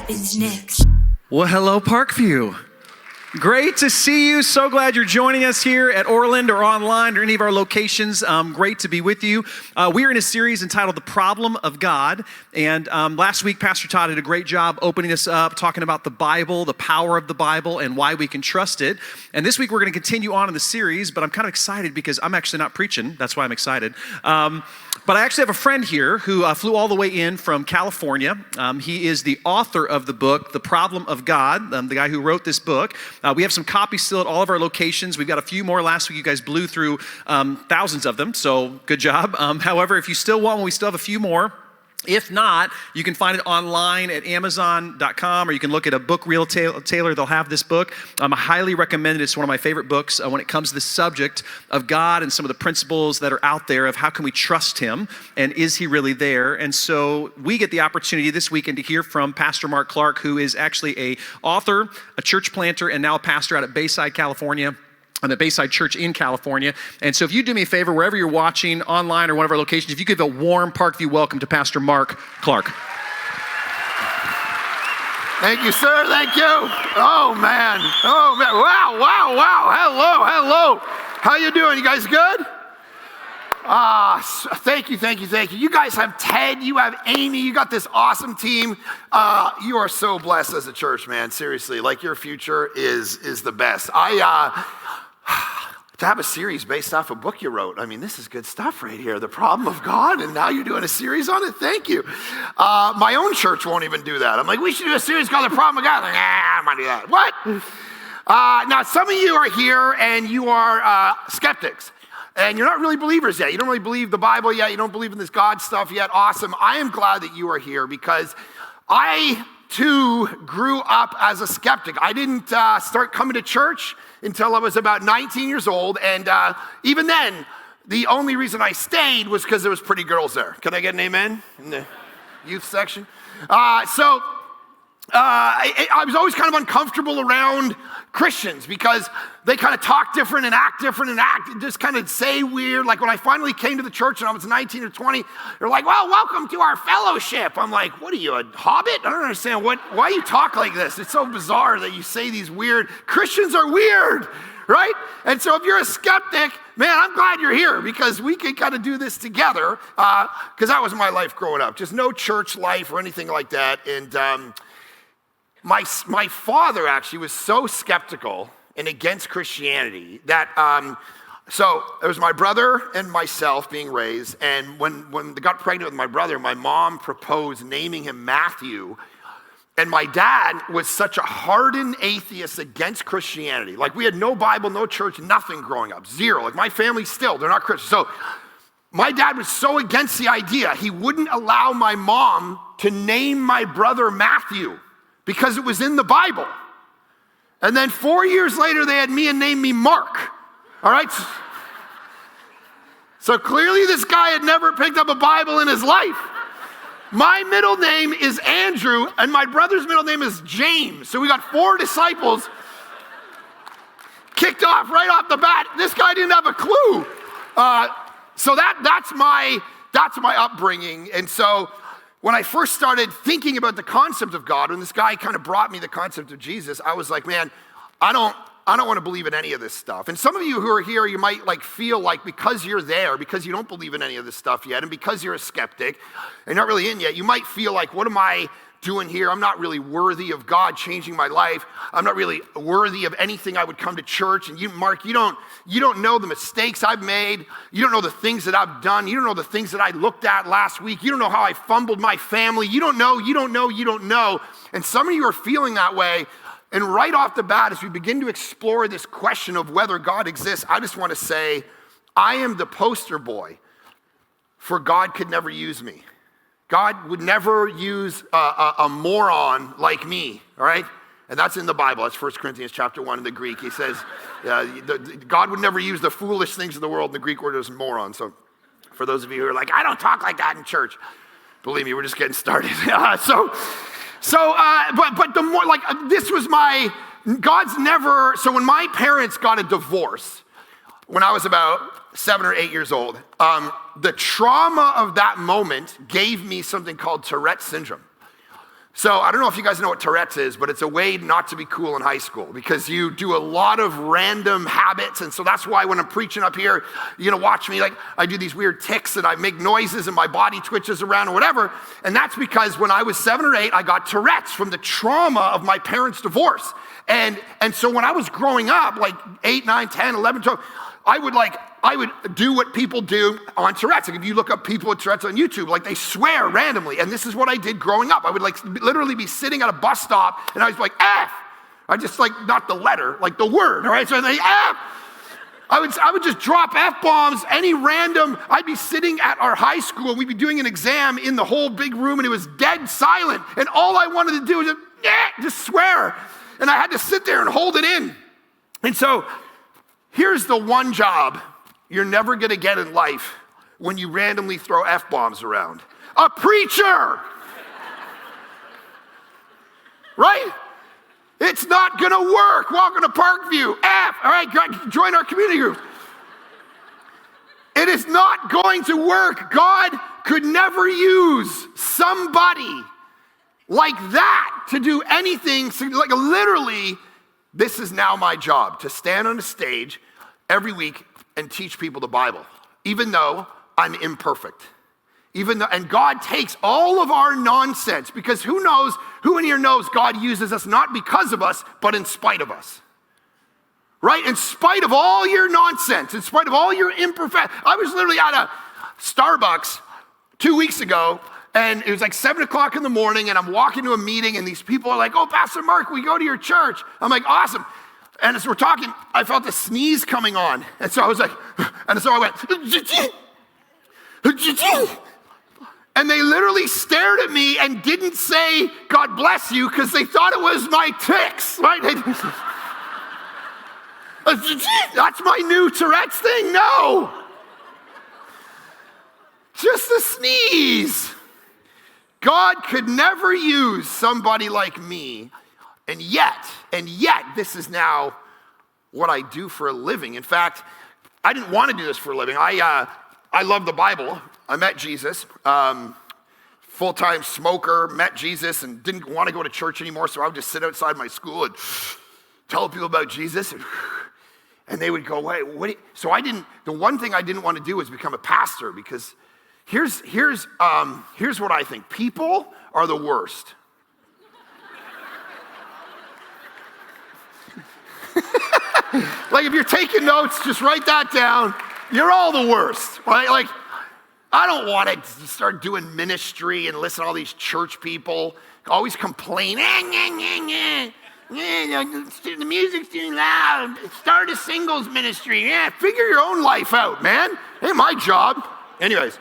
happens next. Well, hello, Parkview. Great to see you. So glad you're joining us here at Orland or online or any of our locations. Great to be with you. We are in a series entitled The Problem of God. And last week, Pastor Todd did a great job opening us up, talking about the Bible, the power of the Bible, and why we can trust it. And this week, we're going to continue on in the series, but I'm kind of excited because I'm actually not preaching. That's why I'm excited. But I actually have a friend here who flew all the way in from California. He is the author of the book, The Problem of God, the guy who wrote this book. We have some copies still at all of our locations. We've got a few more. Last week, you guys blew through thousands of them, so good job. However, if you still want one, we still have a few more. If not, you can find it online at Amazon.com, or you can look at a book retailer. They'll have this book. I highly recommend it. It's one of my favorite books when it comes to the subject of God and some of the principles that are out there of how can we trust Him and is He really there? And so we get the opportunity this weekend to hear from Pastor Mark Clark, who is actually an author, a church planter, and now a pastor out at Bayside, California. I'm at Bayside Church in California. And so if you do me a favor, wherever you're watching, online or one of our locations, if you give a warm Parkview welcome to Pastor Mark Clark. Thank you, sir. Thank you. Oh, man. Wow. Hello. How you doing? You guys good? Thank you. You guys have Ted, you have Amy, you got this awesome team. You are so blessed as a church, man. Seriously, like your future is the best. To have a series based off a book you wrote, I mean, this is good stuff right here. The Problem of God, and now you're doing a series on it. Thank you. My own church won't even do that. I'm like, we should do a series called The Problem of God. I'm like, I'm not do that. What? Now, some of you are here and you are skeptics. And you're not really believers yet. You don't really believe the Bible yet. You don't believe in this God stuff yet. Awesome. I am glad that you are here because I, too, grew up as a skeptic. I didn't start coming to church until I was about 19 years old. And even then, the only reason I stayed was because there was pretty girls there. Can I get an amen in the youth section? I was always kind of uncomfortable around Christians because they kind of talk different and act just kind of say weird. Like when I finally came to the church and I was 19 or 20, they're like, well, welcome to our fellowship. I'm like, what are you, a hobbit? I don't understand. Why you talk like this? It's so bizarre that you say these weird, Christians are weird, right? And so if you're a skeptic, man, I'm glad you're here because we can kind of do this together because that was my life growing up. Just no church life or anything like that. And my father actually was so skeptical and against Christianity that, so it was my brother and myself being raised, and when they got pregnant with my brother, my mom proposed naming him Matthew, and my dad was such a hardened atheist against Christianity. Like we had no Bible, no church, nothing growing up, zero. Like my family still, they're not Christian. So my dad was so against the idea, he wouldn't allow my mom to name my brother Matthew, because it was in the Bible. And then 4 years later, they had me and named me Mark. All right? So clearly this guy had never picked up a Bible in his life. My middle name is Andrew, and my brother's middle name is James. So we got 4 disciples kicked off right off the bat. This guy didn't have a clue. So that's my upbringing. And so when I first started thinking about the concept of God, when this guy kind of brought me the concept of Jesus, I was like, man, I don't want to believe in any of this stuff. And some of you who are here, you might feel like because you're there, because you don't believe in any of this stuff yet, and because you're a skeptic and not really in yet, you might feel like, what am I doing here? I'm not really worthy of God changing my life. I'm not really worthy of anything. I would come to church, and you, Mark, you don't know the mistakes I've made. You don't know the things that I've done. You don't know the things that I looked at last week. You don't know how I fumbled my family. You don't know. And some of you are feeling that way. And right off the bat, as we begin to explore this question of whether God exists, I just want to say, I am the poster boy for God could never use me. God would never use a moron like me, all right? And that's in the Bible. That's 1 Corinthians chapter 1 in the Greek. He says, God would never use the foolish things of the world. The Greek word is moron. So for those of you who are like, I don't talk like that in church, believe me, we're just getting started. But the more, this was God's never, so when my parents got a divorce, when I was about 7 or 8 years old, the trauma of that moment gave me something called Tourette syndrome. So I don't know if you guys know what Tourette's is, but it's a way not to be cool in high school because you do a lot of random habits. And so that's why when I'm preaching up here, watch me, like I do these weird tics and I make noises and my body twitches around or whatever. And that's because when I was 7 or 8, I got Tourette's from the trauma of my parents' divorce. And so when I was growing up, like 8, 9, 10, 11, 12, I would do what people do on Tourette's. Like if you look up people with Tourette's on YouTube, like they swear randomly. And this is what I did growing up. I would like literally be sitting at a bus stop and I was like, F. I just like, not the letter, like the word, all right? So they F. I would just drop F-bombs, any random, I'd be sitting at our high school, we'd be doing an exam in the whole big room and it was dead silent. And all I wanted to do was just swear. And I had to sit there and hold it in. And so here's the one job you're never gonna get in life when you randomly throw F-bombs around. A preacher! Right? It's not gonna work. Welcome to Parkview. F, all right, join our community group. It is not going to work. God could never use somebody like that to do anything. Like literally, this is now my job, to stand on a stage every week and teach people the Bible, even though I'm imperfect. And God takes all of our nonsense, because who in here knows God uses us not because of us, but in spite of us. Right? In spite of all your nonsense, in spite of all your imperfect. I was literally at a Starbucks 2 weeks ago, and it was like 7 o'clock in the morning, and I'm walking to a meeting, and these people are like, oh, Pastor Mark, we go to your church. I'm like, awesome. And as we're talking, I felt a sneeze coming on. And so I was like, and so I went, and they literally stared at me and didn't say, God bless you, because they thought it was my tics, right? That's my new Tourette's thing? No. Just a sneeze. God could never use somebody like me. And yet, this is now what I do for a living. In fact, I didn't want to do this for a living. I love the Bible. I met Jesus, full-time smoker, met Jesus and didn't want to go to church anymore, so I would just sit outside my school and tell people about Jesus. And they would go, wait, so the one thing I didn't want to do was become a pastor, because here's what I think. People are the worst. Like if you're taking notes, just write that down. You're all the worst, right? Like, I don't want to start doing ministry and listen to all these church people always complain. The music's too loud. Start a singles ministry. Yeah, figure your own life out, man. Ain't my job. Anyways,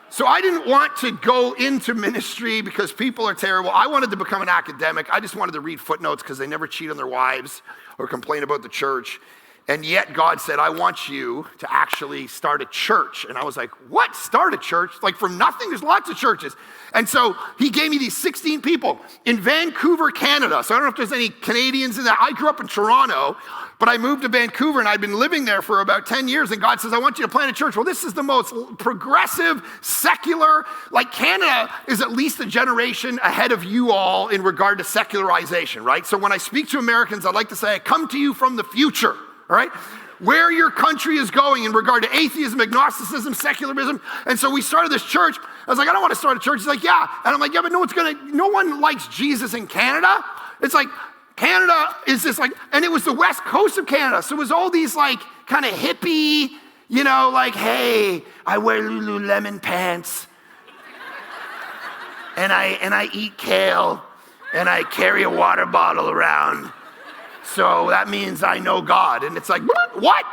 so I didn't want to go into ministry because people are terrible. I wanted to become an academic. I just wanted to read footnotes because they never cheat on their wives or complain about the church. And yet God said, I want you to actually start a church. And I was like, what? Start a church? Like from nothing? There's lots of churches. And so he gave me these 16 people in Vancouver, Canada. So I don't know if there's any Canadians in that. I grew up in Toronto, but I moved to Vancouver and I'd been living there for about 10 years. And God says, I want you to plant a church. Well, this is the most progressive, secular, like Canada is at least a generation ahead of you all in regard to secularization, right? So when I speak to Americans, I like to say, I come to you from the future. All right? Where your country is going in regard to atheism, agnosticism, secularism. And so we started this church. I was like, I don't want to start a church. He's like, yeah. And I'm like, yeah, but no one likes Jesus in Canada. It's like, Canada is this like, and it was the west coast of Canada. So it was all these like kind of hippie, like, hey, I wear Lululemon pants. and I eat kale. And I carry a water bottle around. So that means I know God. And it's like, what?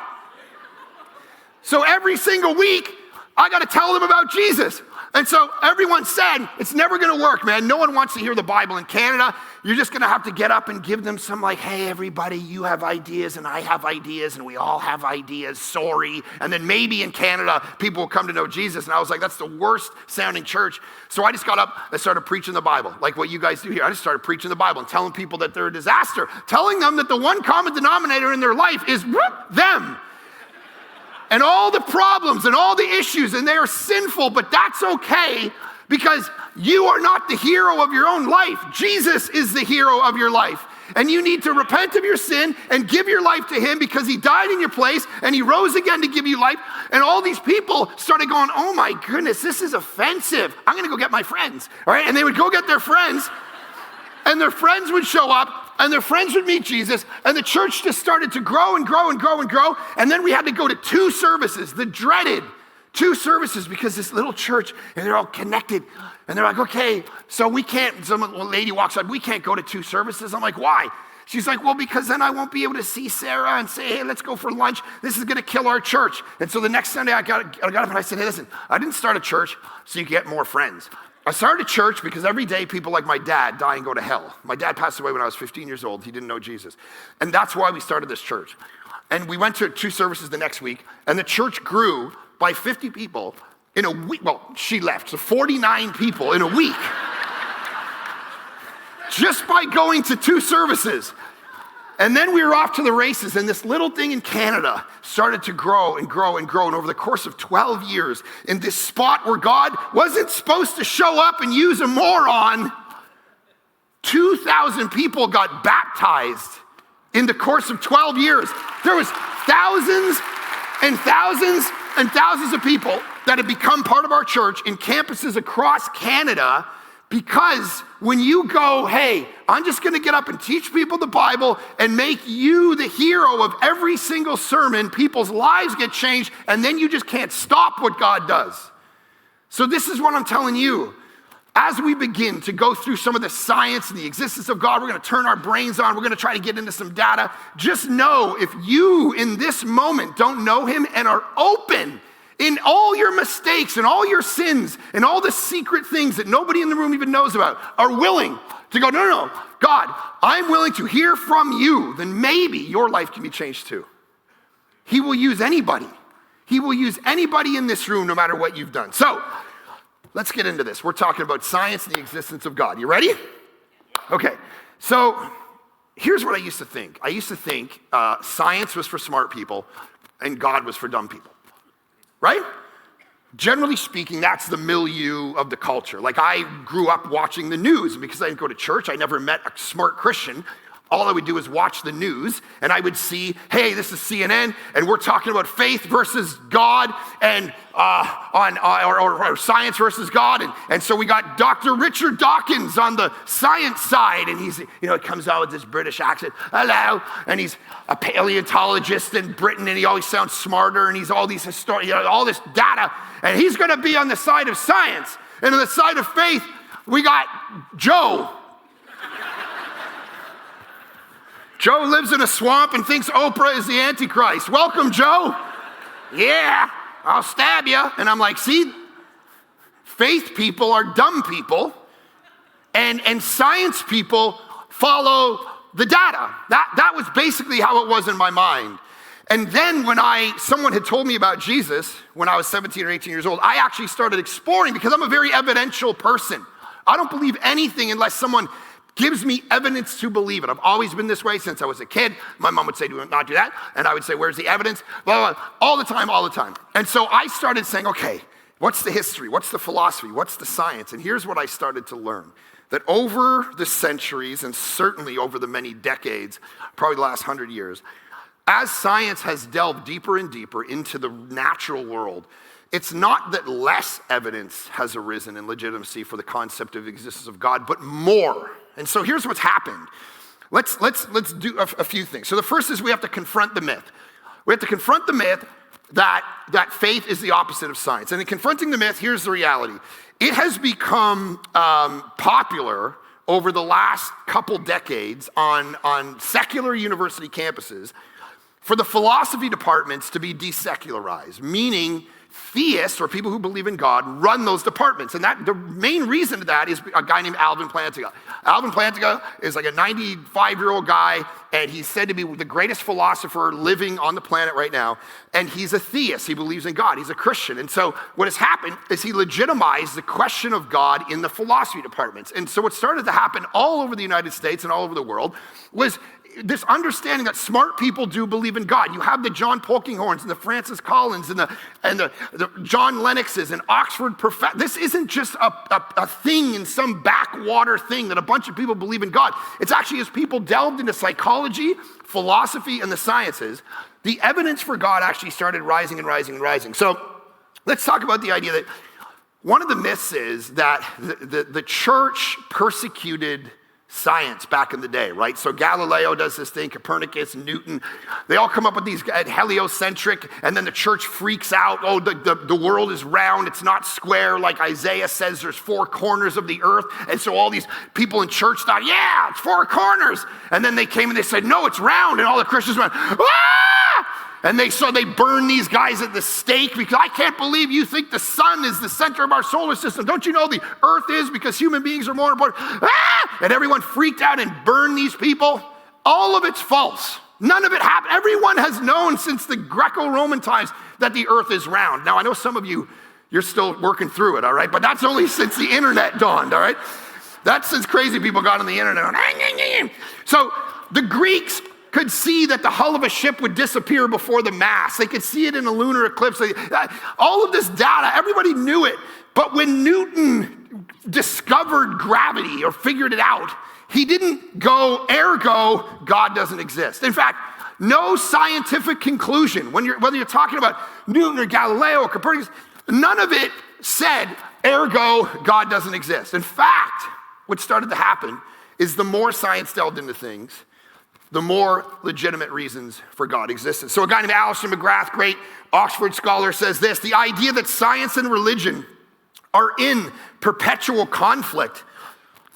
So every single week, I got to tell them about Jesus. And so everyone said, it's never going to work, man. No one wants to hear the Bible in Canada. You're just going to have to get up and give them some like, hey, everybody, you have ideas and I have ideas and we all have ideas. Sorry. And then maybe in Canada, people will come to know Jesus. And I was like, that's the worst sounding church. So I just got up and started preaching the Bible, like what you guys do here. I just started preaching the Bible and telling people that they're a disaster, telling them that the one common denominator in their life is them. And all the problems and all the issues, and they are sinful, but that's okay because you are not the hero of your own life. Jesus is the hero of your life. And you need to repent of your sin and give your life to him because he died in your place and he rose again to give you life. And all these people started going, oh my goodness, this is offensive. I'm going to go get my friends. All right. And they would go get their friends and their friends would show up and their friends would meet Jesus. And the church just started to grow and grow and grow and grow. And then we had to go to 2 services, the dreaded 2 services, because this little church and they're all connected. And they're like, okay, so we can't, some lady walks up, we can't go to 2 services. I'm like, why? She's like, well, because then I won't be able to see Sarah and say, hey, let's go for lunch. This is going to kill our church. And so the next Sunday I got up and I said, hey, listen, I didn't start a church so you get more friends. I started a church because every day people like my dad die and go to hell. My dad passed away when I was 15 years old. He didn't know Jesus. And that's why we started this church. And we went to 2 services the next week, and the church grew by 50 people in a week. Well, she left, so 49 people in a week. Just by going to 2 services. And then we were off to the races, and this little thing in Canada started to grow and grow and grow. And over the course of 12 years, in this spot where God wasn't supposed to show up and use a moron, 2,000 people got baptized in the course of 12 years. There was thousands and thousands and thousands of people that have become part of our church in campuses across Canada, because when you go, hey, I'm just gonna get up and teach people the Bible and make you the hero of every single sermon, people's lives get changed, and then you just can't stop what God does. So this is what I'm telling you. As we begin to go through some of the science and the existence of God, we're gonna turn our brains on, we're gonna try to get into some data. Just know, if you in this moment don't know him and are open in all your mistakes and all your sins and all the secret things that nobody in the room even knows about, are willing to go, no, God, I'm willing to hear from you, then maybe your life can be changed too. He will use anybody. He will use anybody in this room, no matter what you've done. So let's get into this. We're talking about science and the existence of God. You ready? Okay, so here's what I used to think. I used to think science was for smart people and God was for dumb people. Right? Generally speaking, that's the milieu of the culture. Like, I grew up watching the news, and because I didn't go to church, I never met a smart Christian. All I would do is watch the news, and I would see, hey, this is CNN, and we're talking about faith versus God, and or science versus God, and so we got Dr. Richard Dawkins on the science side, and he's, it comes out with this British accent, hello, and he's a paleontologist in Britain, and he always sounds smarter, and he's all these all this data, and he's going to be on the side of science, and on the side of faith, we got Joe. Joe lives in a swamp and thinks Oprah is the Antichrist. Welcome, Joe. Yeah, I'll stab you. And I'm like, see, faith people are dumb people, and science people follow the data. That was basically how it was in my mind. And then when someone had told me about Jesus when I was 17 or 18 years old, I actually started exploring, because I'm a very evidential person. I don't believe anything unless someone gives me evidence to believe it. I've always been this way since I was a kid. My mom would say, do not do that. And I would say, where's the evidence? Blah, blah, blah. All the time. And so I started saying, okay, what's the history? What's the philosophy? What's the science? And here's what I started to learn. That over the centuries, and certainly over the many decades, probably the last 100 years, as science has delved deeper and deeper into the natural world, it's not that less evidence has arisen in legitimacy for the concept of the existence of God, but more. And so here's what's happened. Let's do a few things. So the first is we have to confront the myth. We have to confront the myth that faith is the opposite of science. And in confronting the myth, here's the reality. It has become popular over the last couple decades on secular university campuses for the philosophy departments to be desecularized, meaning theists, or people who believe in God, run those departments. And the main reason to that is a guy named Alvin Plantinga. Alvin Plantinga is like a 95-year-old guy, and he's said to be the greatest philosopher living on the planet right now. And he's a theist. He believes in God. He's a Christian. And so what has happened is he legitimized the question of God in the philosophy departments. And so what started to happen all over the United States and all over the world was this understanding that smart people do believe in God. You have the John Polkinghorns and the Francis Collins and the John Lennoxes and Oxford professors. This isn't just a thing in some backwater thing that a bunch of people believe in God. It's actually as people delved into psychology, philosophy, and the sciences, the evidence for God actually started rising and rising and rising. So let's talk about the idea that one of the myths is that the church persecuted science back in the day, right? So Galileo does this thing, Copernicus, Newton, they all come up with these heliocentric, and then the church freaks out. Oh, the world is round, it's not square, like Isaiah says there's four corners of the earth. And so all these people in church thought, yeah, it's four corners. And then they came and they said, no, it's round. And all the Christians went, ah! And they burned these guys at the stake because I can't believe you think the sun is the center of our solar system. Don't you know the earth is, because human beings are more important? Ah! And everyone freaked out and burned these people. All of it's false. None of it happened. Everyone has known since the Greco-Roman times that the earth is round. Now, I know some of you're still working through it, all right? But that's only since the internet dawned, all right? That's since crazy people got on the internet. So the Greeks could see that the hull of a ship would disappear before the mast. They could see it in a lunar eclipse. All of this data, everybody knew it. But when Newton discovered gravity or figured it out, he didn't go, ergo, God doesn't exist. In fact, no scientific conclusion, whether you're talking about Newton or Galileo or Copernicus, none of it said, ergo, God doesn't exist. In fact, what started to happen is the more science delved into things, the more legitimate reasons for God existed. So a guy named Alistair McGrath, great Oxford scholar, says this: the idea that science and religion are in perpetual conflict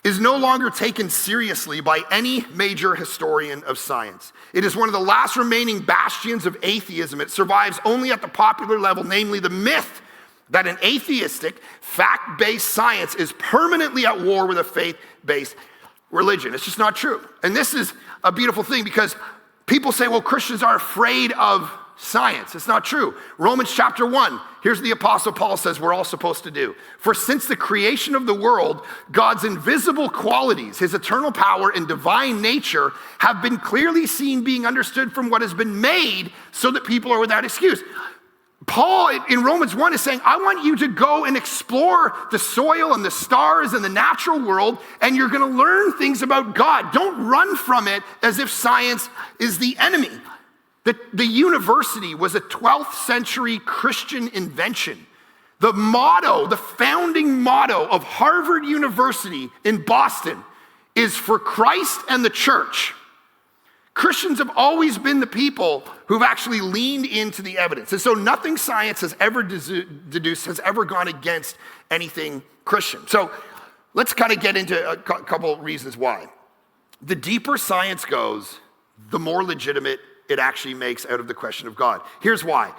is no longer taken seriously by any major historian of science. It is one of the last remaining bastions of atheism. It survives only at the popular level, namely the myth that an atheistic, fact-based science is permanently at war with a faith-based religion. It's just not true. And this is a beautiful thing because people say, well, Christians are afraid of science. It's not true. Romans chapter 1, here's the Apostle Paul says we're all supposed to do. For since the creation of the world, God's invisible qualities, his eternal power and divine nature have been clearly seen, being understood from what has been made, so that people are without excuse. Paul in Romans 1 is saying, I want you to go and explore the soil and the stars and the natural world, and you're going to learn things about God. Don't run from it as if science is the enemy. The university was a 12th century Christian invention. The motto, the founding motto of Harvard University in Boston is for Christ and the church. Christians have always been the people who've actually leaned into the evidence. And so nothing science has ever deduced has ever gone against anything Christian. So let's kind of get into a couple reasons why. The deeper science goes, the more legitimate it actually makes out of the question of God. Here's why.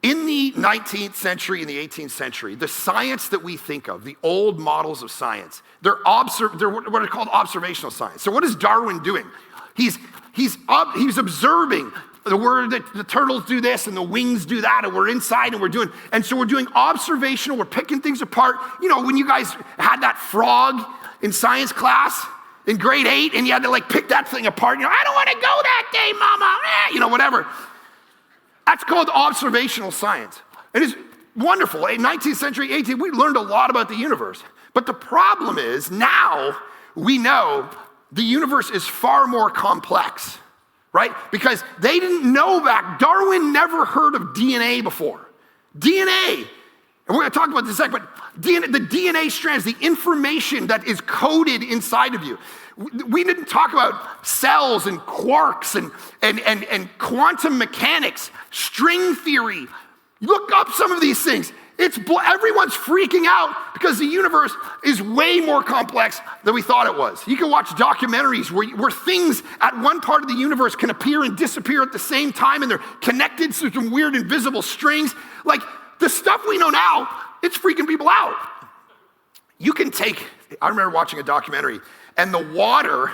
In the 19th century and the 18th century, the science that we think of, the old models of science, they're what are called observational science. So what is Darwin doing? He's observing the word that the turtles do this and the wings do that, and we're inside and we're doing observational, we're picking things apart. You know, when you guys had that frog in science class in grade 8 and you had to like pick that thing apart, I don't want to go that day, mama, whatever. That's called observational science. It is wonderful. In 19th century, 18th, we learned a lot about the universe. But the problem is now we know the universe is far more complex, right? Because they didn't know back. Darwin never heard of DNA before. DNA, and we're going to talk about this in a second, but the DNA strands, the information that is coded inside of you. We didn't talk about cells and quarks and quantum mechanics, string theory. Look up some of these things. Everyone's freaking out because the universe is way more complex than we thought it was. You can watch documentaries where things at one part of the universe can appear and disappear at the same time, and they're connected to some weird invisible strings. Like the stuff we know now, it's freaking people out. I remember watching a documentary, and the water,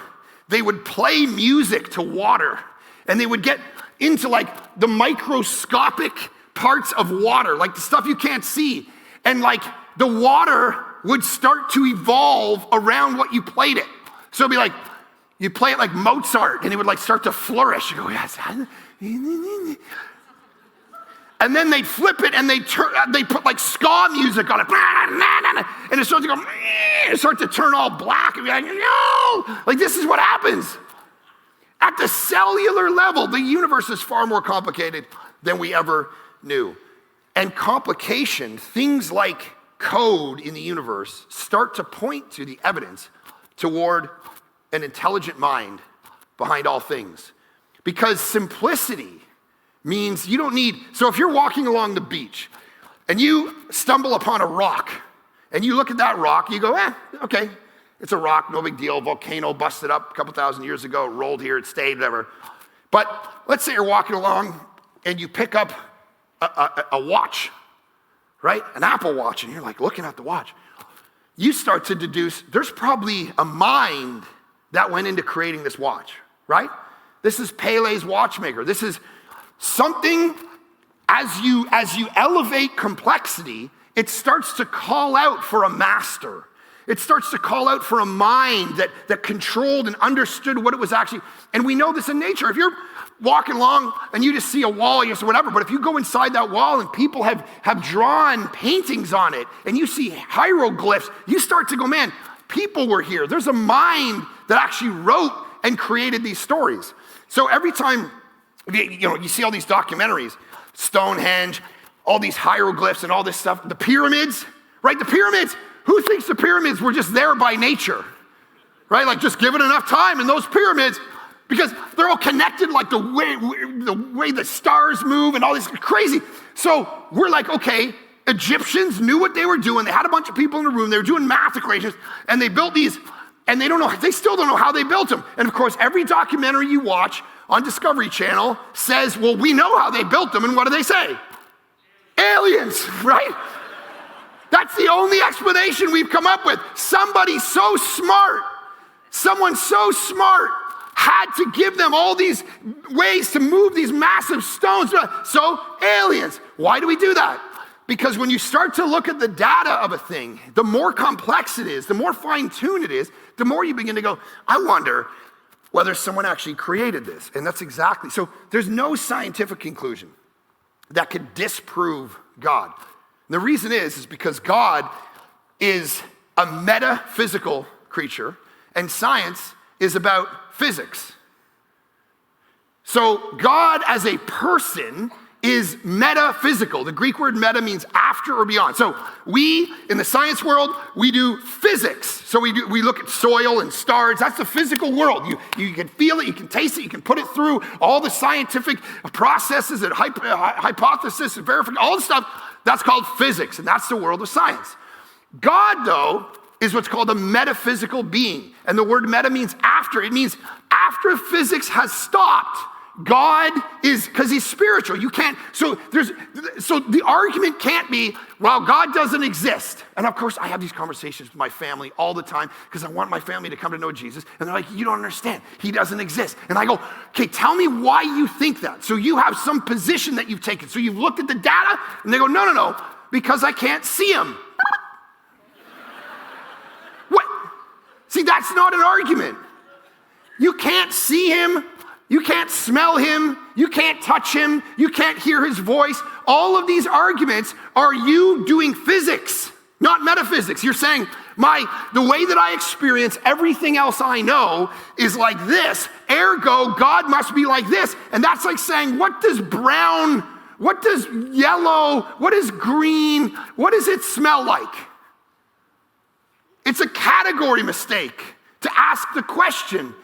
they would play music to water, and they would get into like the microscopic parts of water, like the stuff you can't see. And like the water would start to evolve around what you played it. So it'd be like, You play it like Mozart, and it would like start to flourish. You go, yes. And then they'd flip it, and they put like ska music on it, and it starts to go, it starts to turn all black, and be like, no! Like, this is what happens. At the cellular level, the universe is far more complicated than we ever knew. And complication, things like code in the universe, start to point to the evidence toward an intelligent mind behind all things. Because simplicity means you don't need, so if you're walking along the beach and you stumble upon a rock and you look at that rock, you go, okay, it's a rock, no big deal. Volcano busted up a couple thousand years ago, it rolled here, it stayed, whatever. But let's say you're walking along and you pick up a watch, right? An Apple Watch, and you're like looking at the watch. You start to deduce there's probably a mind that went into creating this watch, right? This is Pele's watchmaker. This is something, as you elevate complexity, it starts to call out for a master. It starts to call out for a mind that controlled and understood what it was actually. And we know this in nature. If you're walking along and you just see a wall, you say whatever, but if you go inside that wall and people have drawn paintings on it and you see hieroglyphs, you start to go, man, people were here. There's a mind that actually wrote and created these stories. So every time you see all these documentaries, Stonehenge, all these hieroglyphs and all this stuff, the pyramids, right? The pyramids, who thinks the pyramids were just there by nature, right? Like just give it enough time and those pyramids, because they're all connected like the way the stars move and all this crazy. So we're like, okay, Egyptians knew what they were doing. They had a bunch of people in the room. They were doing math equations and they built these, and they still don't know how they built them. And of course, every documentary you watch on Discovery Channel says, well, we know how they built them. And what do they say? Aliens, right? That's the only explanation we've come up with. Somebody so smart, someone so smart had to give them all these ways to move these massive stones. So aliens, why do we do that? Because when you start to look at the data of a thing, the more complex it is, the more fine-tuned it is, the more you begin to go, I wonder whether someone actually created this. And that's exactly, so there's no scientific conclusion that could disprove God. And the reason is because God is a metaphysical creature and science is about physics. So God as a person is metaphysical. The Greek word meta means after or beyond. So we, in the science world, we do physics. So we look at soil and stars. That's the physical world. You can feel it, you can taste it, you can put it through all the scientific processes and hypothesis and verification, all the stuff. That's called physics, and that's the world of science. God, though, is what's called a metaphysical being. And the word meta means after. It means after physics has stopped, God is, because he's spiritual. You can't, so the argument can't be, well, God doesn't exist. And of course, I have these conversations with my family all the time because I want my family to come to know Jesus. And they're like, you don't understand. He doesn't exist. And I go, okay, tell me why you think that. So you have some position that you've taken. So you've looked at the data and they go, no, because I can't see him. What? See, that's not an argument. You can't see him. You can't smell him, you can't touch him, you can't hear his voice. All of these arguments are you doing physics, not metaphysics. You're saying, the way that I experience everything else I know is like this, ergo, God must be like this. And that's like saying, what does brown, what does yellow, what is green, what does it smell like? It's a category mistake to ask the question.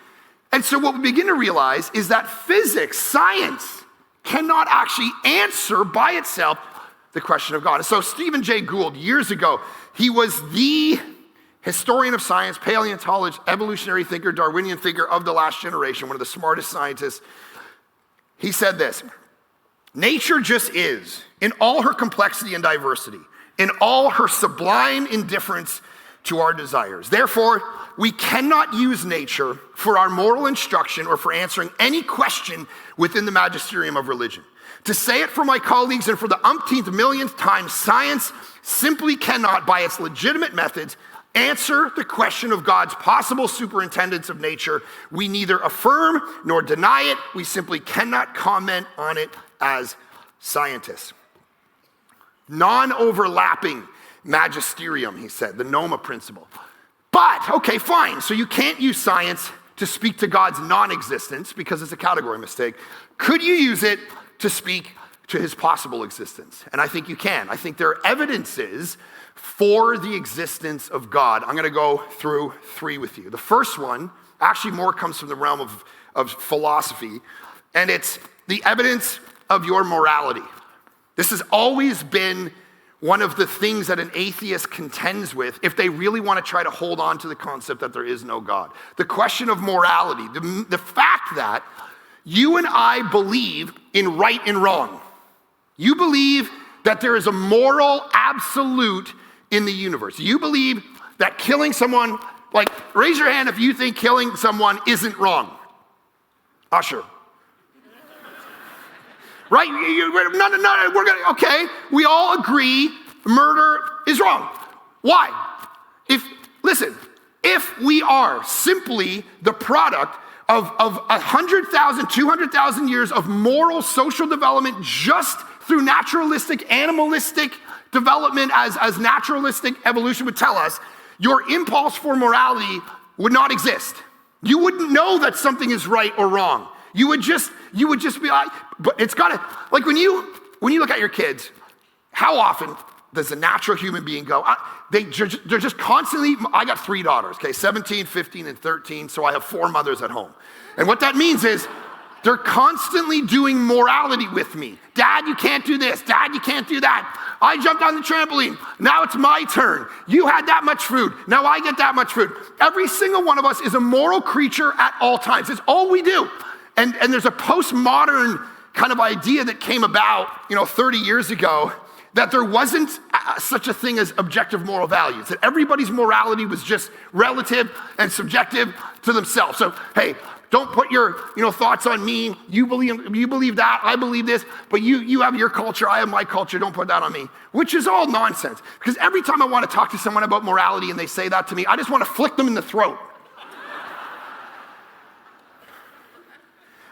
And so what we begin to realize is that physics, science, cannot actually answer by itself the question of God. And so Stephen Jay Gould, years ago, he was the historian of science, paleontologist, evolutionary thinker, Darwinian thinker of the last generation, one of the smartest scientists. He said this, nature just is, in all her complexity and diversity, in all her sublime indifference to our desires. Therefore, we cannot use nature for our moral instruction or for answering any question within the magisterium of religion. To say it for my colleagues and for the umpteenth millionth time, science simply cannot, by its legitimate methods, answer the question of God's possible superintendence of nature. We neither affirm nor deny it. We simply cannot comment on it as scientists. Non-overlapping magisterium, he said, the NOMA principle. But, okay, fine. So you can't use science to speak to God's non-existence because it's a category mistake. Could you use it to speak to his possible existence? And I think you can. I think there are evidences for the existence of God. I'm going to go through 3 with you. The first one, actually more comes from the realm of philosophy, and it's the evidence of your morality. This has always been one of the things that an atheist contends with if they really want to try to hold on to the concept that there is no God. The question of morality, the fact that you and I believe in right and wrong. You believe that there is a moral absolute in the universe. You believe that killing someone, like, raise your hand if you think killing someone isn't wrong. Usher. Right? No, we're gonna, okay, we all agree murder is wrong. Why? Listen, if we are simply the product of 100,000, 200,000 years of moral social development just through naturalistic, animalistic development as naturalistic evolution would tell us, your impulse for morality would not exist. You wouldn't know that something is right or wrong. You would just be like, but it's gotta, like when you look at your kids, how often does a natural human being go, they're just constantly, I got 3 daughters, okay, 17, 15, and 13, so I have 4 mothers at home. And what that means is they're constantly doing morality with me. Dad, you can't do this. Dad, you can't do that. I jumped on the trampoline. Now it's my turn. You had that much food. Now I get that much food. Every single one of us is a moral creature at all times. It's all we do. And there's a postmodern kind of idea that came about, 30 years ago, that there wasn't such a thing as objective moral values, that everybody's morality was just relative and subjective to themselves. So, hey, don't put your thoughts on me. You believe that, I believe this, but you have your culture, I have my culture, don't put that on me. Which is all nonsense. Because every time I want to talk to someone about morality and they say that to me, I just want to flick them in the throat.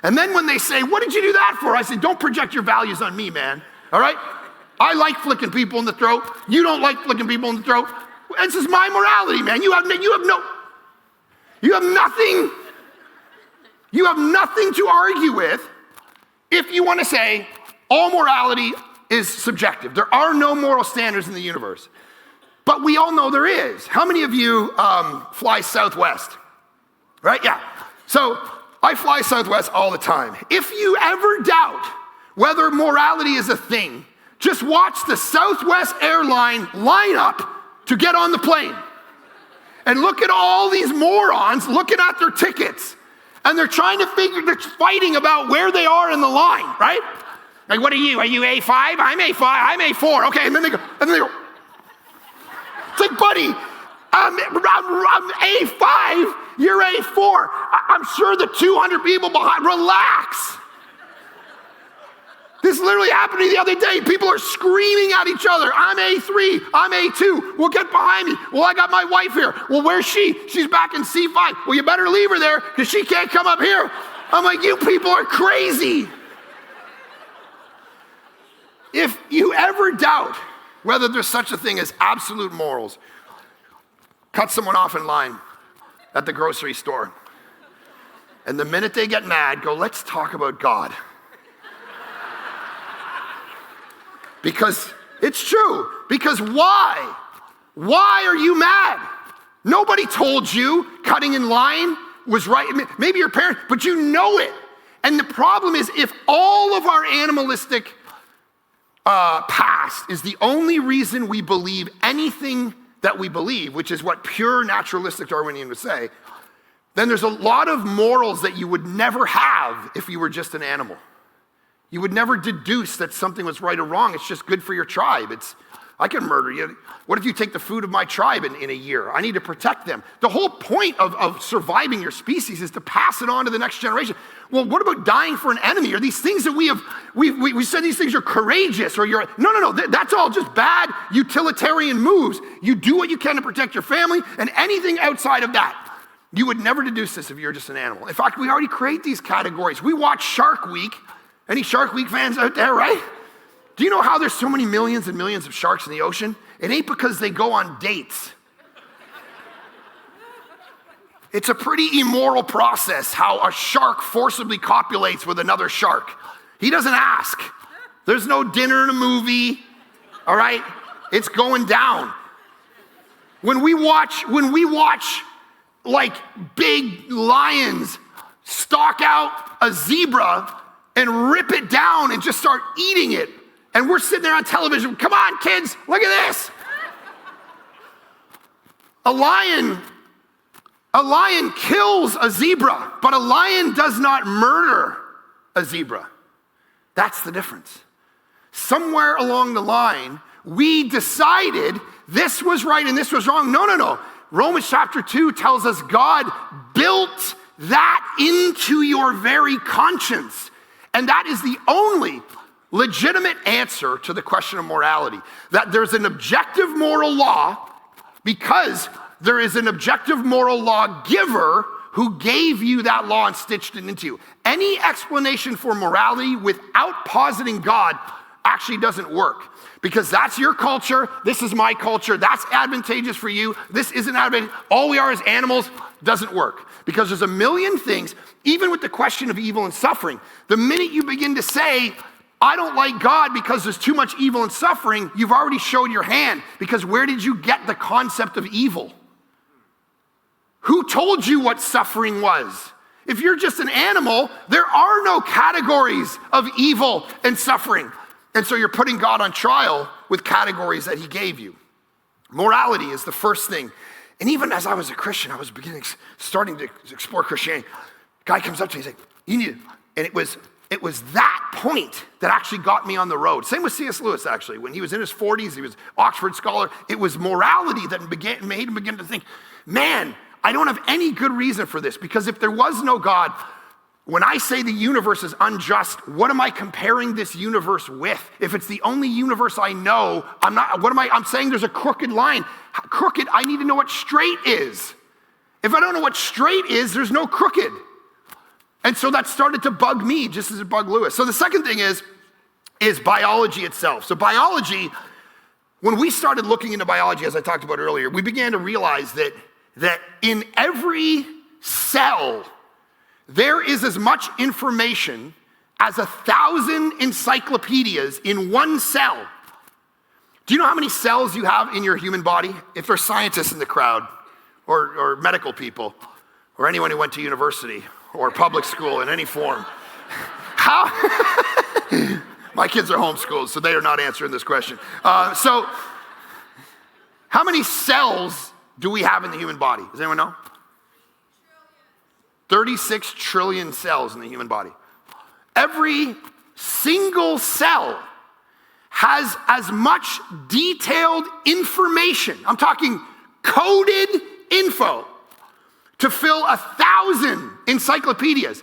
And then when they say, what did you do that for? I say, don't project your values on me, man, all right? I like flicking people in the throat. You don't like flicking people in the throat. This is my morality, man. You have nothing to argue with if you want to say all morality is subjective. There are no moral standards in the universe. But we all know there is. How many of you fly Southwest? Right? Yeah. So I fly Southwest all the time. If you ever doubt whether morality is a thing, just watch the Southwest airline line up to get on the plane. And look at all these morons looking at their tickets. And they're fighting about where they are in the line, right? Like, what are you? Are you A5? I'm A5. I'm A4. Okay, and then they go. It's like, buddy, I'm A5. You're A4. I'm sure the 200 people behind, relax. This literally happened to me the other day. People are screaming at each other. I'm A3, I'm A2. Well, get behind me. Well, I got my wife here. Well, where's she? She's back in C5. Well, you better leave her there because she can't come up here. I'm like, you people are crazy. If you ever doubt whether there's such a thing as absolute morals, cut someone off in line at the grocery store. And the minute they get mad, go, let's talk about God. Because it's true. Because why? Why are you mad? Nobody told you cutting in line was right. Maybe your parents, but you know it. And the problem is if all of our animalistic past is the only reason we believe anything that we believe, which is what pure naturalistic Darwinian would say, then there's a lot of morals that you would never have if you were just an animal. You would never deduce that something was right or wrong. It's just good for your tribe. It's I can murder you. What if you take the food of my tribe in a year? I need to protect them. The whole point of surviving your species is to pass it on to the next generation. Well, what about dying for an enemy? Are these things that we said these things are courageous or you're, no. That's all just bad utilitarian moves. You do what you can to protect your family, and anything outside of that, you would never deduce this if you're just an animal. In fact, we already create these categories. We watch Shark Week. Any Shark Week fans out there, right? Do you know how there's so many millions and millions of sharks in the ocean? It ain't because they go on dates. It's a pretty immoral process how a shark forcibly copulates with another shark. He doesn't ask. There's no dinner and a movie, all right? It's going down. When we watch like big lions stalk out a zebra and rip it down and just start eating it, and we're sitting there on television, come on kids, look at this. A lion kills a zebra, but a lion does not murder a zebra. That's the difference. Somewhere along the line, we decided this was right and this was wrong. No. Romans chapter 2 tells us God built that into your very conscience. And that is the only legitimate answer to the question of morality. That there's an objective moral law because there is an objective moral law giver who gave you that law and stitched it into you. Any explanation for morality without positing God actually doesn't work. Because that's your culture, this is my culture, that's advantageous for you, this isn't advantageous, all we are as animals, doesn't work. Because there's a million things, even with the question of evil and suffering, the minute you begin to say, I don't like God because there's too much evil and suffering, you've already showed your hand. Because where did you get the concept of evil? Who told you what suffering was? If you're just an animal, there are no categories of evil and suffering. And so you're putting God on trial with categories that he gave you. Morality is the first thing. And even as I was a Christian, I was starting to explore Christianity. Guy comes up to me, he's like, you need it. And it was that point that actually got me on the road. Same with C.S. Lewis, actually. When he was in his 40s, he was an Oxford scholar. It was morality that made him begin to think, man, I don't have any good reason for this. Because if there was no God, when I say the universe is unjust, what am I comparing this universe with? If it's the only universe I know, I'm saying there's a crooked line. Crooked, I need to know what straight is. If I don't know what straight is, there's no crooked. And so that started to bug me, just as it bugged Lewis. So the second thing is biology itself. So biology, when we started looking into biology, as I talked about earlier, we began to realize that in every cell, there is as much information as 1,000 encyclopedias in one cell. Do you know how many cells you have in your human body? If there's scientists in the crowd, or medical people, or anyone who went to university, or public school in any form. How? My kids are homeschooled, so they are not answering this question. So, how many cells do we have in the human body? Does anyone know? 36 trillion cells in the human body. Every single cell has as much detailed information, I'm talking coded info, to fill 1,000 encyclopedias.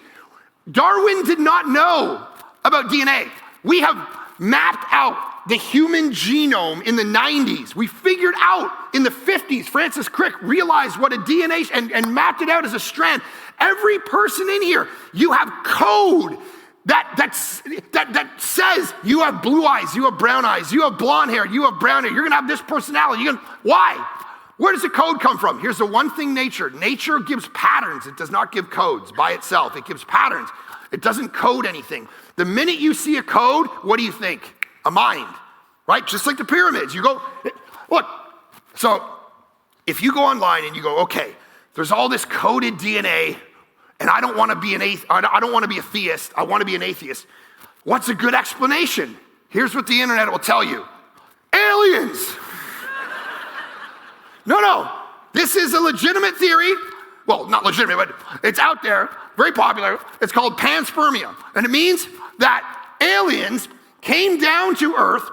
Darwin did not know about DNA. We have mapped out the human genome in the 90s. We figured out in the 50s, Francis Crick realized what a DNA, and mapped it out as a strand. Every person in here, you have code that says you have blue eyes, you have brown eyes, you have blonde hair, you have brown hair, you're gonna have this personality. Why? Where does the code come from? Here's the one thing nature gives patterns. It does not give codes by itself. It gives patterns. It doesn't code anything. The minute you see a code, what do you think? A mind, right? Just like the pyramids. You go, look, so if you go online and you go, okay, there's all this coded DNA, and I don't want to be I don't want to be a theist. I want to be an atheist. What's a good explanation? Here's what the internet will tell you. Aliens. No. This is a legitimate theory. Well, not legitimate, but it's out there, very popular. It's called panspermia. And it means that aliens came down to Earth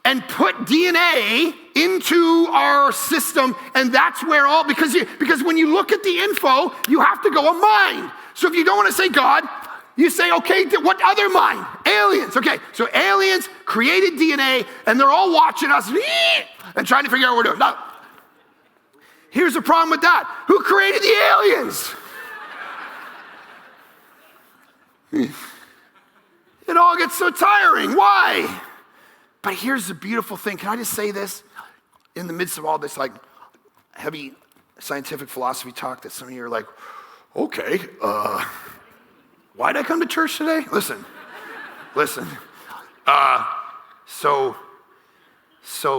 and put DNA into our system, and that's where all, because when you look at the info, you have to go a mind. So if you don't want to say God, you say, okay, what other mind? Aliens. Okay, so aliens created DNA, and they're all watching us and trying to figure out what we're doing. Now, here's the problem with that. Who created the aliens? It all gets so tiring. Why? But here's the beautiful thing. Can I just say this? In the midst of all this like heavy scientific philosophy talk that some of you are like, okay, why'd I come to church today? Listen. So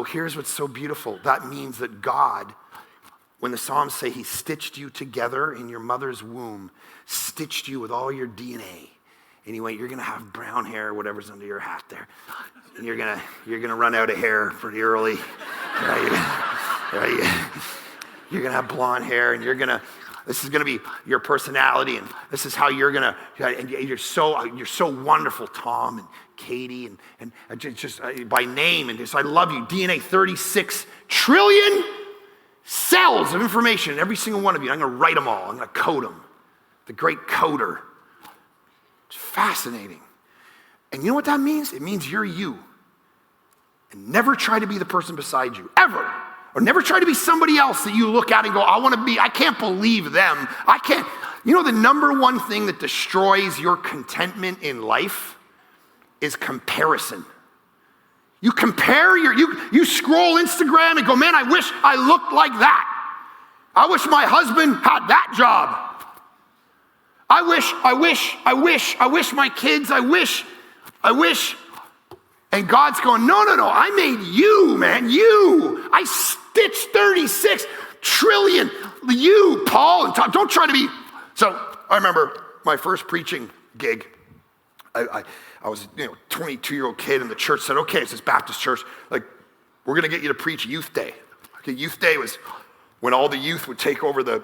here's what's so beautiful. That means that God, when the Psalms say he stitched you together in your mother's womb, stitched you with all your DNA. Anyway, you're gonna have brown hair, whatever's under your hat there. And you're gonna run out of hair pretty early. Right? You're gonna have blonde hair, and this is gonna be your personality, and this is how you're gonna. And you're so wonderful, Tom and Katie, and just by name, and just I love you. DNA, 36 trillion cells of information in every single one of you. I'm gonna write them all. I'm gonna code them. The great coder. It's fascinating. And you know what that means? It means you're you. And never try to be the person beside you, ever. Or never try to be somebody else that you look at and go, I can't believe them. You know the number one thing that destroys your contentment in life is comparison. You compare you scroll Instagram and go, man, I wish I looked like that. I wish my husband had that job. I wish my kids, I wish. And God's going, no, I made you, man, you. I stitched 36 trillion. You, Paul, and Tom, don't try to be. So I remember my first preaching gig. I was, 22-year-old kid, and the church said, okay, it's this Baptist church, like, we're gonna get you to preach Youth Day. Okay, Youth Day was when all the youth would take over the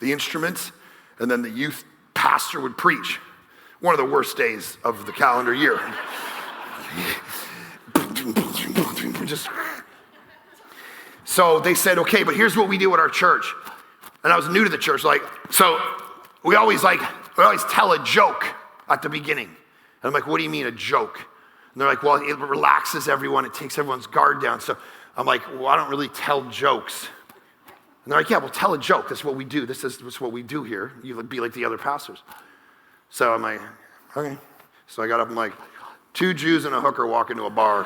instruments, and then the youth pastor would preach. One of the worst days of the calendar year. So they said, okay, but here's what we do at our church. And I was new to the church, so we always tell a joke at the beginning. And I'm like, what do you mean a joke? And they're like, well, it relaxes everyone, it takes everyone's guard down. So I'm like, well, I don't really tell jokes. And they're like, yeah, well, tell a joke. That's what we do. This is what we do here. You be like the other pastors. So I'm like, okay. So I got up and like, 2 Jews and a hooker walk into a bar.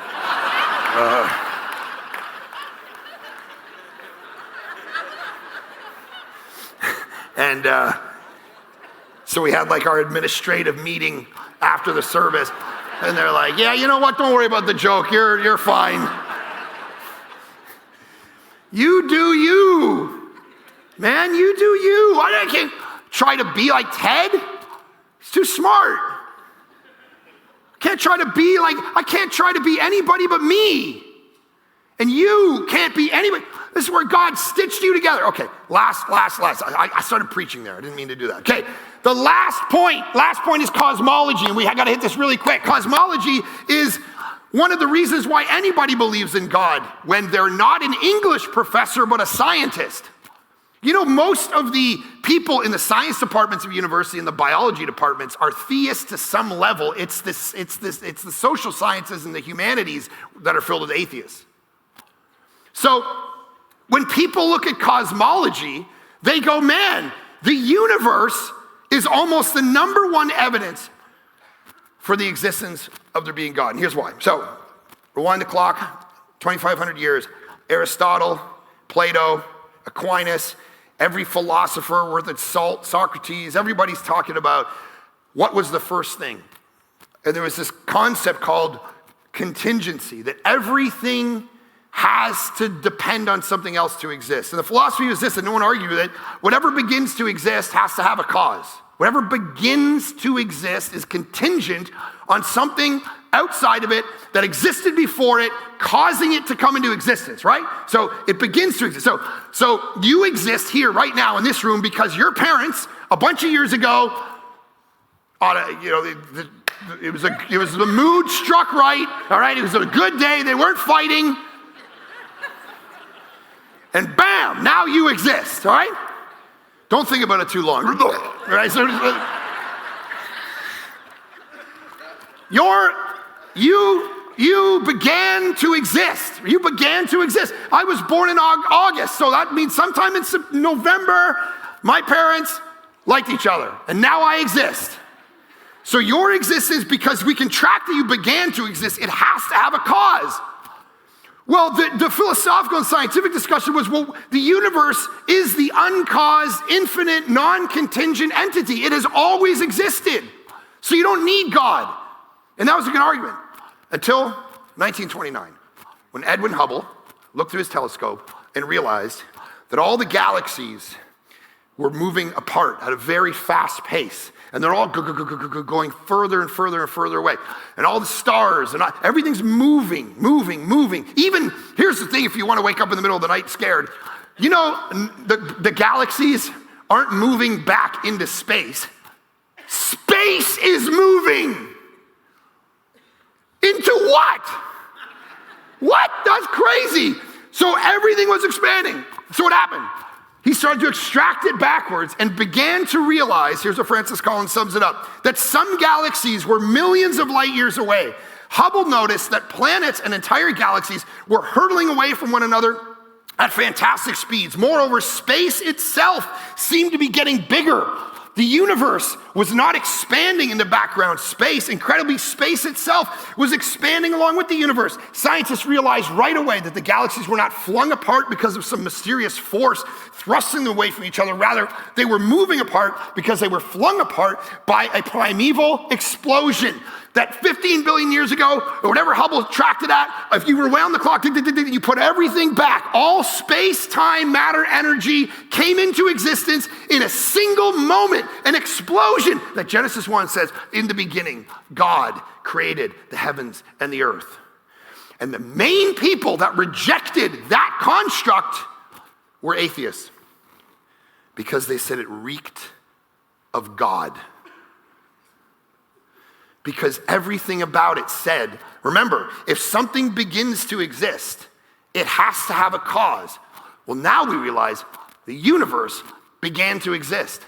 So we had like our administrative meeting after the service. And they're like, yeah, you know what? Don't worry about the joke. You're fine. You do you. Man, you do you. I can't try to be like Ted. He's too smart. I can't try to be anybody but me. And you can't be anybody. This is where God stitched you together. Okay, last. I started preaching there. I didn't mean to do that. Okay, the last point is cosmology, and we got to hit this really quick. Cosmology is one of the reasons why anybody believes in God when they're not an English professor but a scientist. You know, most of the people in the science departments of university and the biology departments are theists to some level. It's the social sciences and the humanities that are filled with atheists. So when people look at cosmology, they go, man, the universe is almost the number one evidence for the existence of there being God. And here's why. So rewind the clock, 2,500 years. Aristotle, Plato, Aquinas, every philosopher worth its salt, Socrates, everybody's talking about what was the first thing. And there was this concept called contingency, that everything has to depend on something else to exist. And the philosophy was this, and no one argued with it, whatever begins to exist has to have a cause. Whatever begins to exist is contingent on something outside of it that existed before it, causing it to come into existence, right? So it begins to exist. So you exist here right now in this room because your parents, a bunch of years ago, It was the mood struck right, all right? It was a good day. They weren't fighting. And bam, now you exist, all right? Don't think about it too long. All right? So, you began to exist. You began to exist. I was born in August, so that means sometime in November, my parents liked each other, and now I exist. So your existence, because we can track that you began to exist, it has to have a cause. Well, the philosophical and scientific discussion was, well, the universe is the uncaused, infinite, non-contingent entity. It has always existed. So you don't need God. And that was a good argument until 1929, when Edwin Hubble looked through his telescope and realized that all the galaxies were moving apart at a very fast pace. And they're all going further and further and further away. And all the stars, and everything's moving. Even, here's the thing, if you want to wake up in the middle of the night scared, you know, the galaxies aren't moving back into space. Space is moving. Into what? What? That's crazy. So everything was expanding. So what happened? He started to extract it backwards and began to realize, here's what Francis Collins sums it up, that some galaxies were millions of light years away. Hubble noticed that planets and entire galaxies were hurtling away from one another at fantastic speeds. Moreover, space itself seemed to be getting bigger. The universe was not expanding in the background. Space, incredibly, space itself was expanding along with the universe. Scientists realized right away that the galaxies were not flung apart because of some mysterious force thrusting them away from each other. Rather, they were moving apart because they were flung apart by a primeval explosion. That 15 billion years ago, or whatever Hubble tracked it at, if you rewound the clock, you put everything back. All space, time, matter, energy came into existence in a single moment, an explosion that Genesis 1 says, in the beginning, God created the heavens and the earth. And the main people that rejected that construct were atheists, because they said it reeked of God. Because everything about it said, remember, if something begins to exist, it has to have a cause. Well, now we realize the universe began to exist.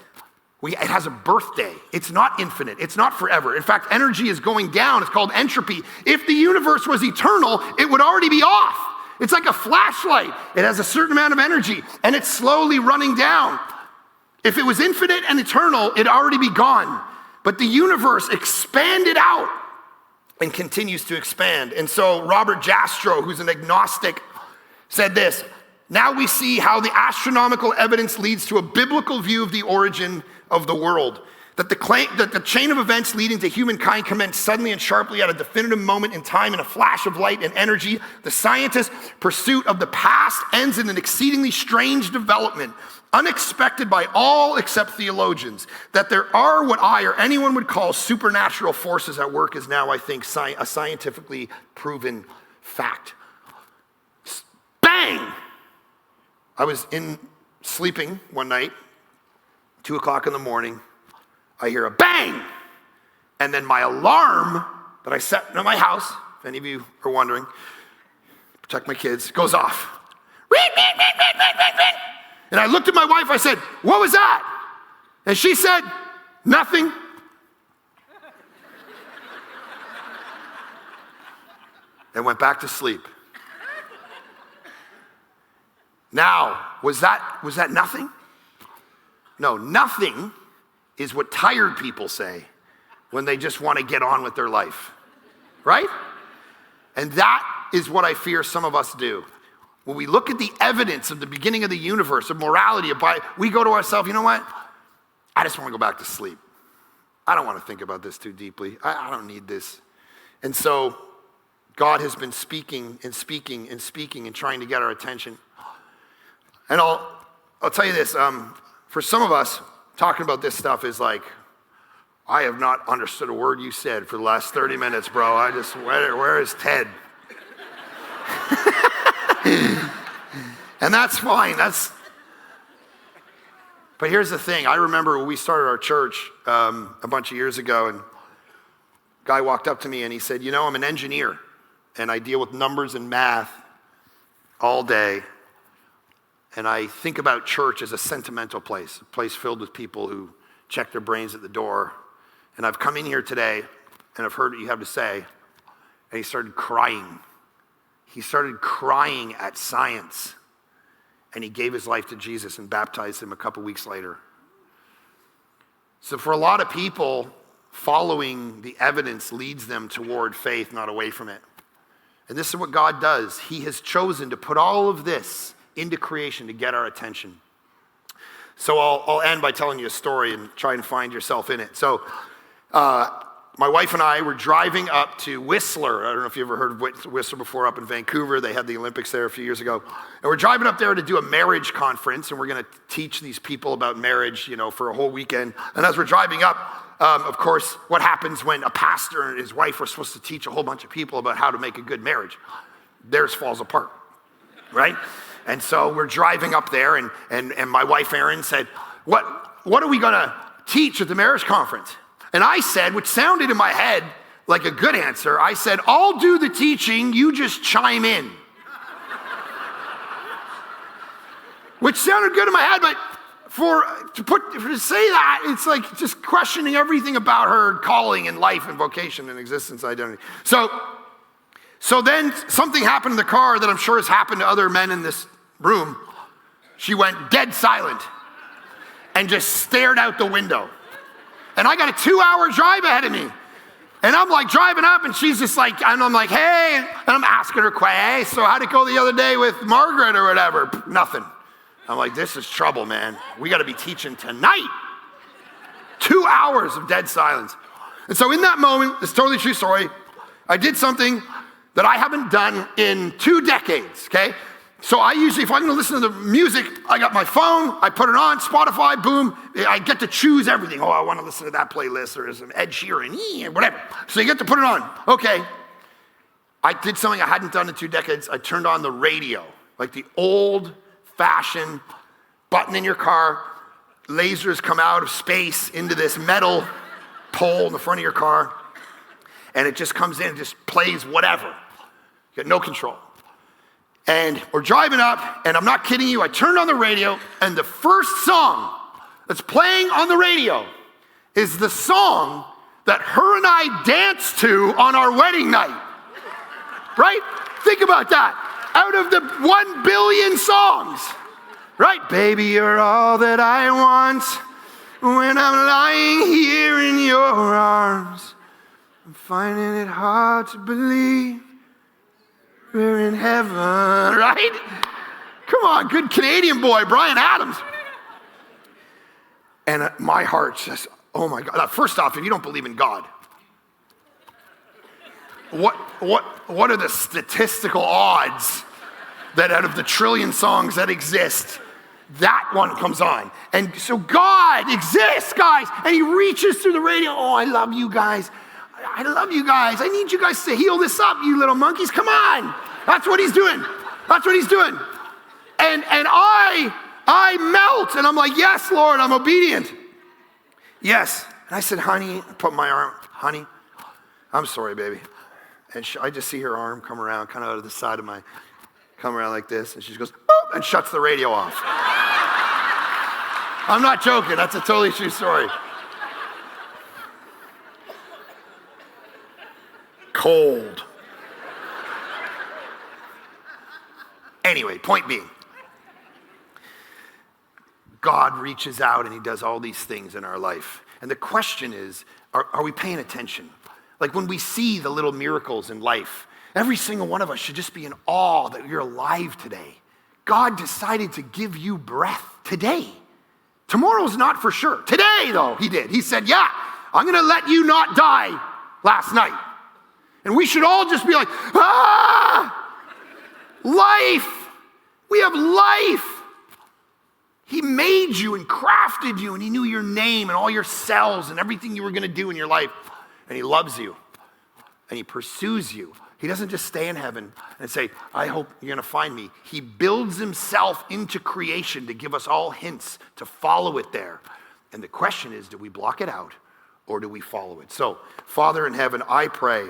It has a birthday. It's not infinite. It's not forever. In fact, energy is going down. It's called entropy. If the universe was eternal, it would already be off. It's like a flashlight. It has a certain amount of energy, and it's slowly running down. If it was infinite and eternal, it'd already be gone. But the universe expanded out and continues to expand. And so Robert Jastrow, who's an agnostic, said this: now we see how the astronomical evidence leads to a biblical view of the origin of the world. That the chain of events leading to humankind commenced suddenly and sharply at a definitive moment in time in a flash of light and energy. The scientist's pursuit of the past ends in an exceedingly strange development, unexpected by all except theologians. That there are what I or anyone would call supernatural forces at work is now, I think, a scientifically proven fact. Bang! I was sleeping one night, 2 o'clock in the morning. I hear a bang, and then my alarm that I set in my house, if any of you are wondering, protect my kids, goes off. And I looked at my wife, I said, what was that? And she said, nothing. And went back to sleep. Now, was that nothing? No, nothing is what tired people say when they just want to get on with their life, right? And that is what I fear some of us do. When we look at the evidence of the beginning of the universe, of morality, we go to ourselves, you know what? I just want to go back to sleep. I don't want to think about this too deeply. I don't need this. And so God has been speaking and speaking and speaking and trying to get our attention. And I'll tell you this, for some of us, talking about this stuff is like, I have not understood a word you said for the last 30 minutes, bro. Where is Ted? And that's fine. But here's the thing. I remember when we started our church a bunch of years ago, and Guy walked up to me and he said, I'm an engineer and I deal with numbers and math all day. And I think about church as a sentimental place, a place filled with people who check their brains at the door. And I've come in here today and I've heard what you have to say. And he started crying. He started crying at science. And he gave his life to Jesus and baptized him a couple weeks later. So for a lot of people, following the evidence leads them toward faith, not away from it. And this is what God does. He has chosen to put all of this into creation to get our attention. So I'll end by telling you a story and try and find yourself in it. So my wife and I were driving up to Whistler. I don't know if you ever heard of Whistler before, up in Vancouver. They had the Olympics there a few years ago. And we're driving up there to do a marriage conference, and we're going to teach these people about marriage, for a whole weekend. And as we're driving up, of course, what happens when a pastor and his wife are supposed to teach a whole bunch of people about how to make a good marriage? Theirs falls apart, right? And so we're driving up there, and my wife, Erin, said, what are we going to teach at the marriage conference? And I said, which sounded in my head like a good answer, I said, I'll do the teaching, you just chime in. Which sounded good in my head, but to say that, it's like just questioning everything about her calling and life and vocation and existence identity. So then something happened in the car that I'm sure has happened to other men in this room. She went dead silent and just stared out the window. And I got a 2-hour drive ahead of me. And I'm like driving up and she's just like, and I'm like, hey, and I'm asking her, hey, so how'd it go the other day with Margaret or whatever? Nothing. I'm like, this is trouble, man. We got to be teaching tonight. 2 hours of dead silence. And so in that moment, it's a totally true story, I did something that I haven't done in 2 decades, okay? So I usually, if I'm gonna listen to the music, I got my phone, I put it on, Spotify, boom, I get to choose everything. Oh, I wanna listen to that playlist, or some Ed Sheeran, whatever. So you get to put it on. Okay, I did something I hadn't done in 2 decades. I turned on the radio, like the old-fashioned button in your car, lasers come out of space into this metal pole in the front of your car, and it just comes in and just plays whatever. You got no control. And we're driving up, and I'm not kidding you, I turned on the radio, and the first song that's playing on the radio is the song that her and I danced to on our wedding night. Right? Think about that. Out of the 1 billion songs. Right? Baby, you're all that I want when I'm lying here in your arms. I'm finding it hard to believe we're in heaven, right? Come on, good Canadian boy, Bryan Adams. And my heart says, oh my God. First off, if you don't believe in God, what are the statistical odds that out of the trillion songs that exist, that one comes on? And so God exists, guys, and he reaches through the radio. Oh, I love you guys. I love you guys. I need you guys to heal this up, you little monkeys. Come on. That's what he's doing. That's what he's doing. And I melt, and I'm like, yes, Lord, I'm obedient. Yes. And I said, honey, I put my arm, honey, I'm sorry, baby. And I just see her arm come around, kind of out of the side of come around like this, and she goes, boop, and shuts the radio off. I'm not joking. That's a totally true story. Cold. Anyway, point being, God reaches out and he does all these things in our life. And the question is, are we paying attention? Like when we see the little miracles in life, every single one of us should just be in awe that you're alive today. God decided to give you breath today. Tomorrow's not for sure. Today, though, he did. He said, yeah, I'm going to let you not die last night. And we should all just be like, life. We have life. He made you and crafted you, and he knew your name and all your cells and everything you were going to do in your life. And he loves you, and he pursues you. He doesn't just stay in heaven and say, I hope you're going to find me. He builds himself into creation to give us all hints to follow it there. And the question is, do we block it out, or do we follow it? So, Father in heaven, I pray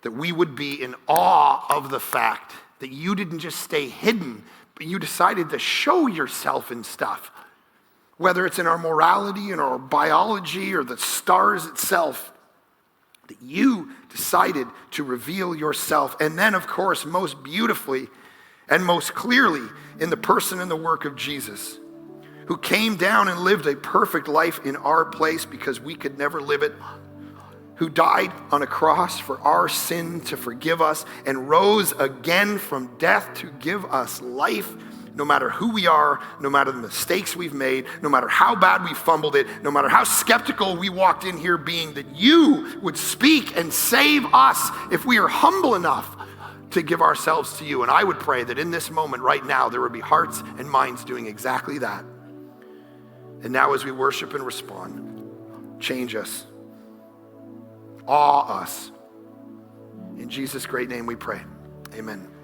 that we would be in awe of the fact that you didn't just stay hidden, but you decided to show yourself in stuff. Whether it's in our morality, in our biology, or the stars itself, that you decided to reveal yourself. And then, of course, most beautifully and most clearly in the person and the work of Jesus, who came down and lived a perfect life in our place because we could never live it, who died on a cross for our sin to forgive us and rose again from death to give us life. No matter who we are, no matter the mistakes we've made, no matter how bad we fumbled it, no matter how skeptical we walked in here being, that you would speak and save us if we are humble enough to give ourselves to you. And I would pray that in this moment right now, there would be hearts and minds doing exactly that. And now as we worship and respond, change us, awe us. In Jesus' great name we pray, amen.